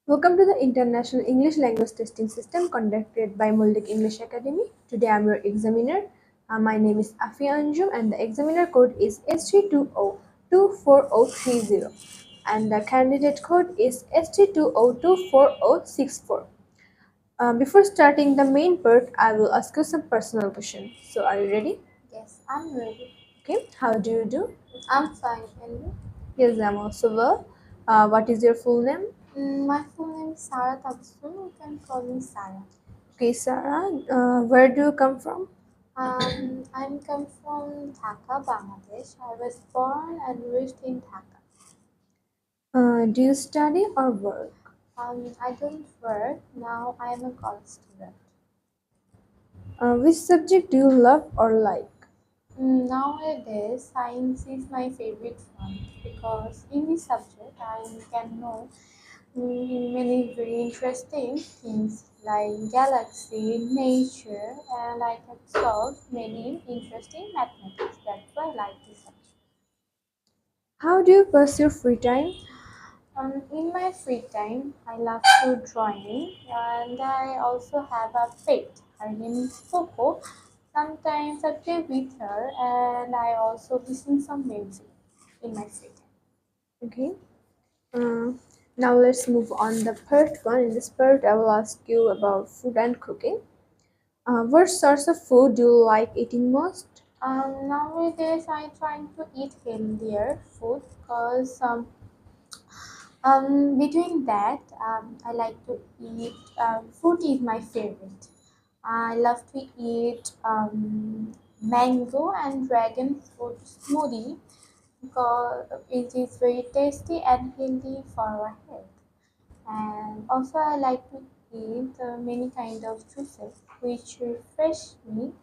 Welcome to the International English Language Testing System conducted by Mullik English Academy. Today I'm your examiner. My name is Afia Anjum and the examiner code is S3202430 and the candidate code is S320246064. Before starting the main part, I will ask you some personal questions. So are you ready? Yes, I'm ready. Okay. How do you do? I'm fine. And you? Yes, I'm also well. What is your full name? My full name is Sarah Tabsum. You can call me Sarah. Okay, Sarah. Where do you come from? I'm come from Dhaka, Bangladesh. I was born and raised in Dhaka. Do you study or work? I don't work now. I am a college student. Which subject do you love or like? Nowadays, science is my favorite one because in this subject I can know many very interesting things like galaxy, nature, and I can solve many interesting mathematics. That's why I like this subject. How do you pass your free time? In my free time, I love to drawing, and I also have a pet. Her name is Coco. Sometimes I play with her, and I also listen some music in my free time. Okay. Uh, Now let's move on the part one. In this part, I will ask you about food and cooking. What sorts of food do you like eating most? Nowadays, I trying to eat healthier food because between that, I like to eat. Fruit is my favorite. I love to eat mango and dragon fruit smoothie because it is very tasty and healthy for our health. And also, I like to eat many kind of juices which refresh me.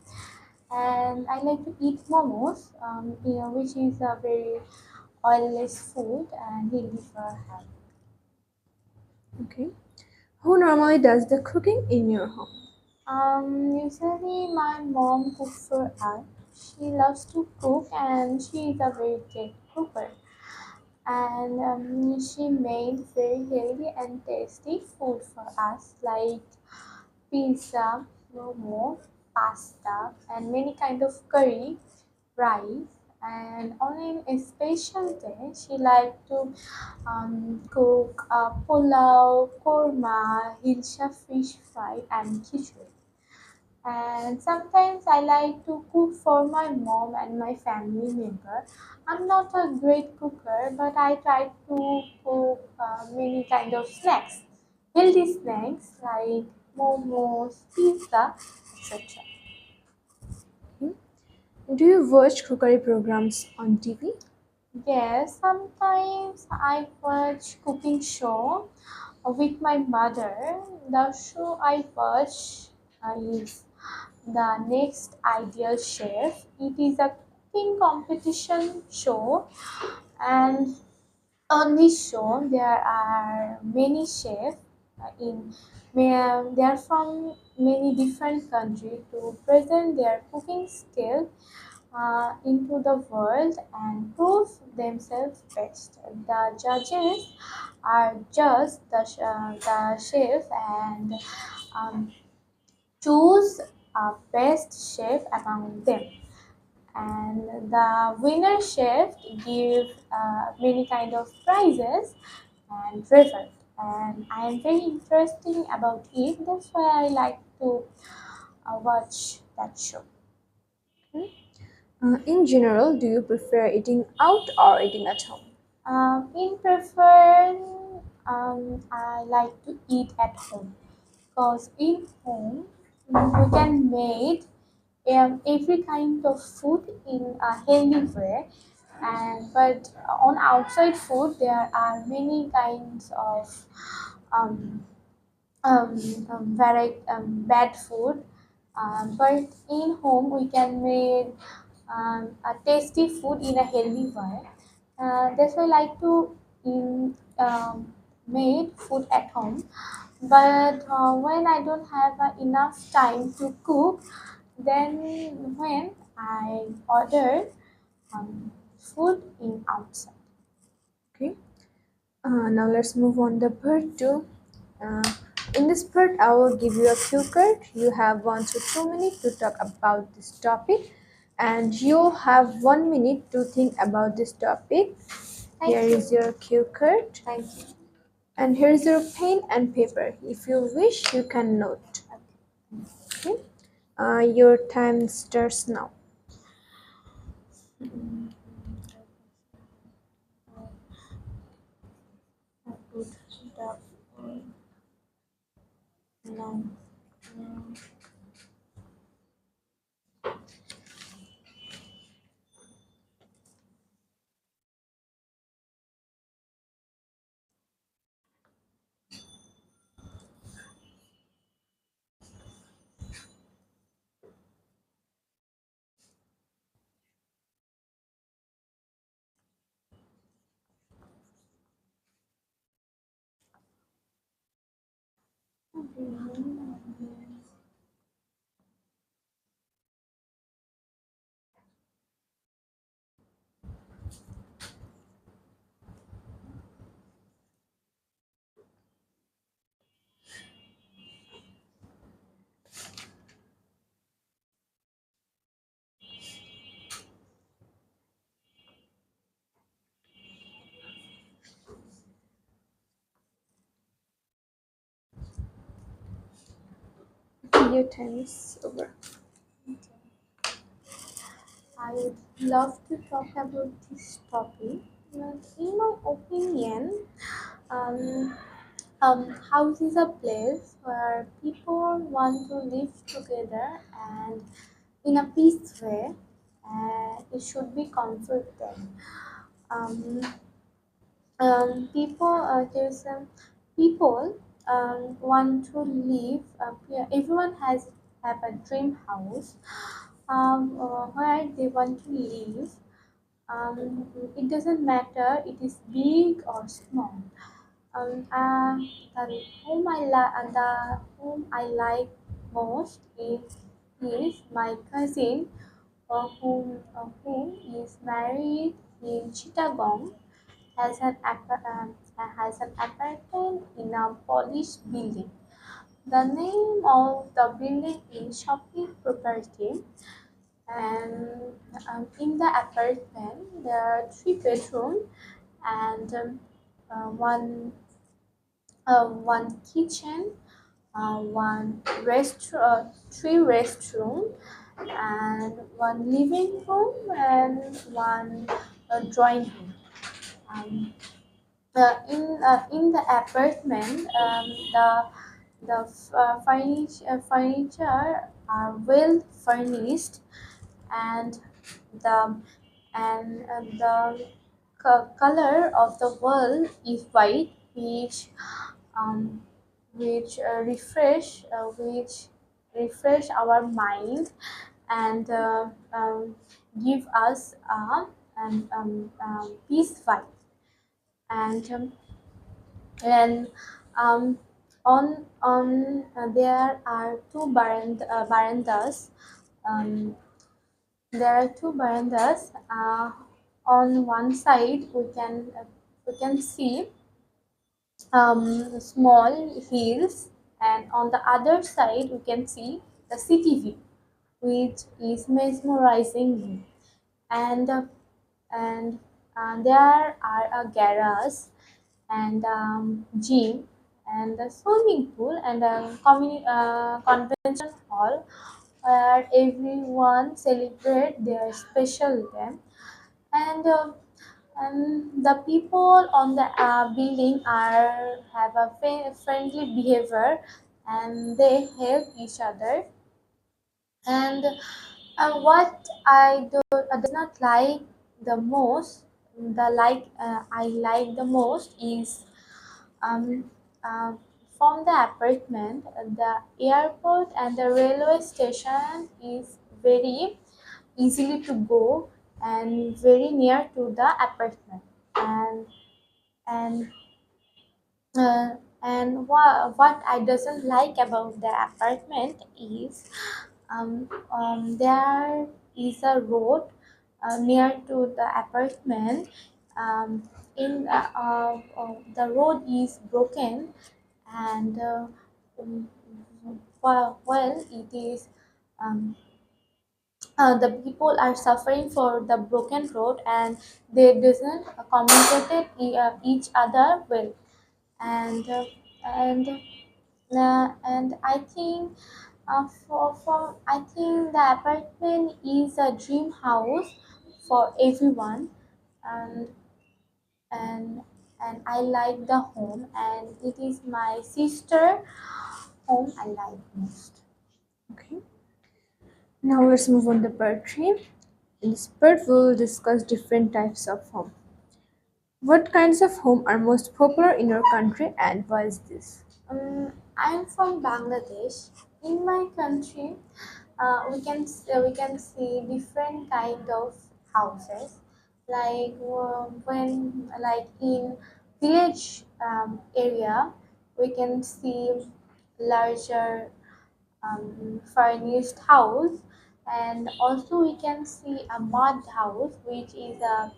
And I like to eat momos, which is a very oilless food and healthy for our health. Okay. Who normally does the cooking in your home? Usually my mom cooks for us. She loves to cook and she is a very great cooker. And she made very healthy and tasty food for us like pizza, momo, pasta, and many kind of curry, rice. And on a special day, she like to cook pulao, korma, hilsa fish fry, and khichdi. And sometimes I like to cook for my mom and my family member. I'm not a great cooker, but I try to cook many kind of snacks, healthy snacks like momos, pizza, etc. Okay. Do you watch cookery programs on TV? Yes, sometimes I watch cooking show with my mother. The show I watch is The Next Ideal Chef. It is a cooking competition show, and on this show there are many chefs they are from many different countries to present their cooking skills into the world and prove themselves best. The judges are just the chef and um, choose a best chef among them. And the winner chef give many kind of prizes and reward. And I am very interesting about it. That's why I like to watch that show. In general, do you prefer eating out or eating at home? In preference, I like to eat at home because in home we can make every kind of food in a healthy way. And but on outside food there are many kinds of um, bad food. But in home we can make a tasty food in a healthy way. That's why I like to make food at home. But when I don't have enough time to cook, then when I order food in outside. Okay. Now let's move on the part two. Uh, in this part, I will give you a cue card. You have 1 to 2 minutes to talk about this topic, and you'll have 1 minute to think about this topic. Here Thank is you. your cue card, Thank you. and here is your pen and paper. If you wish, you can note. Okay. Your time starts now. Put the now. Your time is over. I would love to talk about this topic. But in my opinion, um, house is a place where people want to live together and in a peace way. It should be comforting. Um, there's people want to live. Yeah, everyone has have a dream house where they want to live. It doesn't matter it is big or small. Um, uh, the whom I like most is my cousin, whom is married in Chittagong, has an apartment in a polished building. The name of the building is Shopping Property, and in the apartment there are three bedrooms and one kitchen, three restroom, and one living room and one drawing room. Um, in the apartment, furniture are well furnished, and the the color of the wall is white, um, which refresh our mind and give us a peace vibe. And and on there are barandas. Um, there are two barandas. On one side, we can see small hills, and on the other side, we can see the city view, which is mesmerizing. And and there are a garage and gym and a swimming pool and a convention hall where everyone celebrate their special day. And the people on the building are have a friendly behavior, and they help each other. And what I do not like the most, I like the most is um, uh, from the apartment, the airport and the railway station is very easily to go and very near to the apartment. And and what I doesn't like about the apartment is there is a road near to the apartment. um, the road is broken, and um, well, it is um, the people are suffering for the broken road, and they doesn't communicate each other well, and and and I think for I think the apartment is a dream house for everyone, and and and I like the home, and it is my sister home I like most. Okay. Now let's move on to part 3. In this part, we'll discuss different types of home. What kinds of home are most popular in your country and why is this? I'm from Bangladesh. In my country, we can see different kind of houses, like when like in village area, we can see larger furnished house, and also we can see a mud house, which is a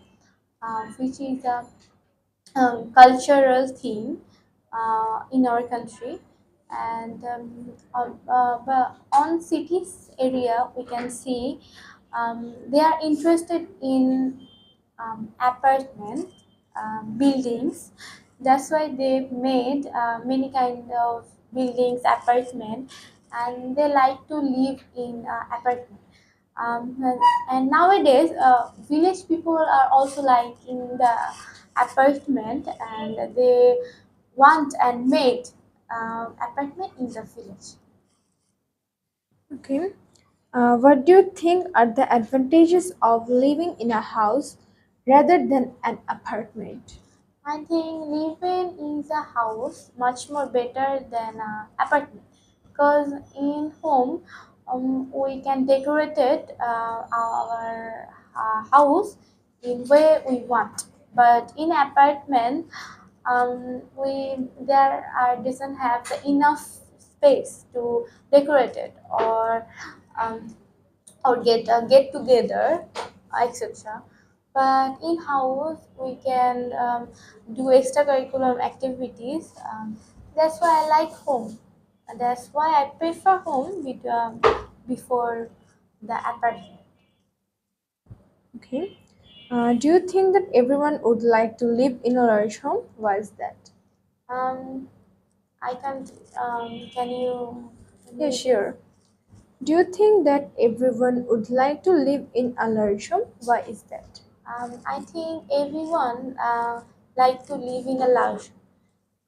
cultural thing in our country, and but on cities area we can see they are interested in apartment buildings. That's why they made many kind of buildings apartment, and they like to live in apartment. And nowadays, village people are also like in the apartment, and they want and made apartment in the village. Okay. What do you think are the advantages of living in a house rather than an apartment? I think living is a house much more better than a apartment, because in home we can decorate it, our house in way we want. But in apartment, we there are doesn't have the enough space to decorate it, um, or get together, etc. But in house we can do extracurricular activities. That's why I like home. And that's why I prefer home before the apartment. Okay. Do you think that everyone would like to live in a large home? Why is that? Um, I can. Can you Yeah, repeat? sure. Do you think that everyone would like to live in a large home? Why is that? I think everyone like to live in a large,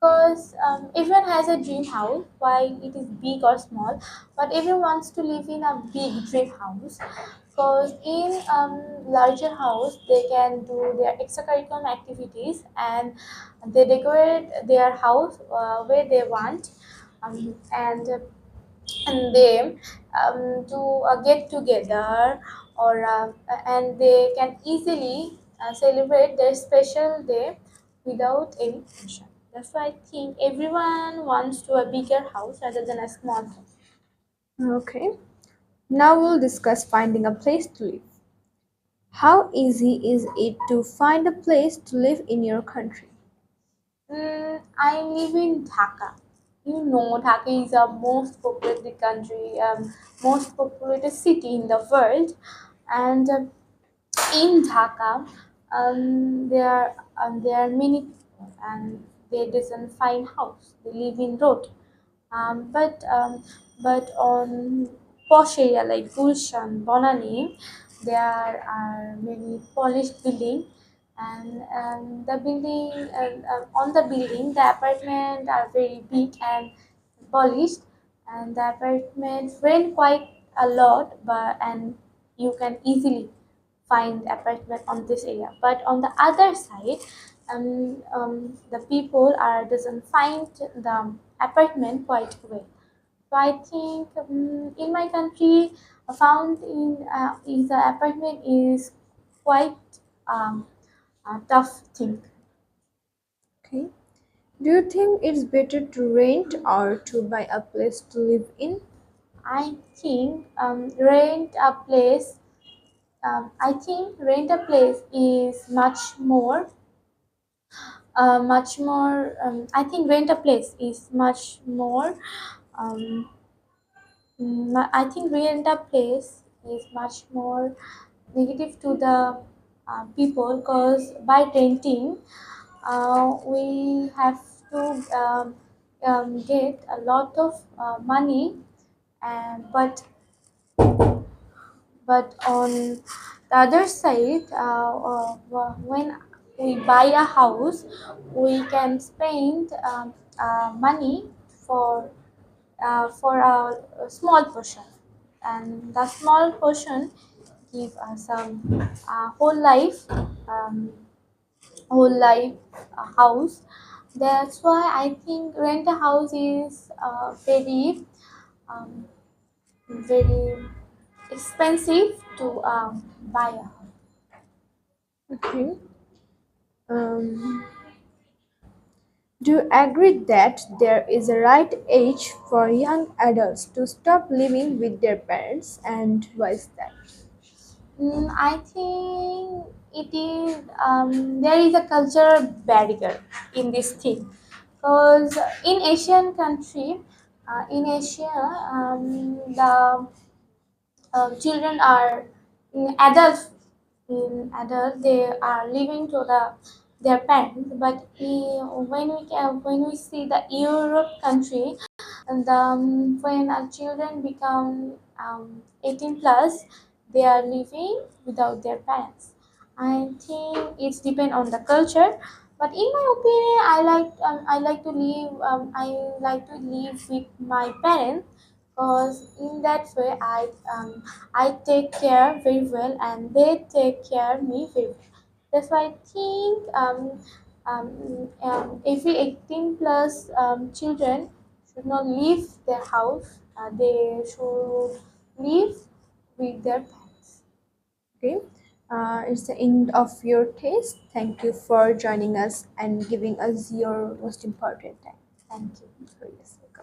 because everyone has a dream house, while it is big or small, but everyone wants to live in a big dream house, because in larger house they can do their extracurricular activities, and they decorate their house where they want, and they to get together, or and they can easily celebrate their special day without any tension. That's why I think everyone wants to a bigger house rather than a small house. Okay. Now we'll discuss finding a place to live. How easy is it to find a place to live in your country? I live in Dhaka. You know, Dhaka is the most populated country, most populated city in the world, and in Dhaka, there are many people, and they doesn't find house. They live in road. Um, but um, but on posh area like Gulshan, Bonani, there are many polished building, and the building and on the building the apartment are very big and polished, and the apartment rent quite a lot, but and you can easily find apartment on this area. But on the other side, the people are doesn't find the apartment quite well. So I think in my country, found in is the apartment is quite um, a tough thing. Okay. Do you think it's better to rent or to buy a place to live in? I think rent a place. I think rent a place is much more much more. I think rent a place is much more. Um, I think rent a place is much more negative to the people because by renting, we have to get a lot of money, and but on the other side, when we buy a house, we can spend money for a small portion, and the small portion give us whole life, um, whole life house. That's why I think rent a house is um, very expensive to buy a house. Okay. Um, do you agree that there is a right age for young adults to stop living with their parents, and why is that? I think it is there is a cultural barrier in this thing because in Asian country, in Asia, the children are adults. In adult, they are living to their parents. But when we see the Europe country, and when our children become 18 plus, they are living without their parents. I think it's depend on the culture, but in my opinion, I like to live with my parents because in that way I take care very well and they take care me very well. That's why I think every 18 plus children should not leave their house. They should live with their parents. Okay. It's the end of your test. Thank you for joining us and giving us your most important time. Thank you. So, yes.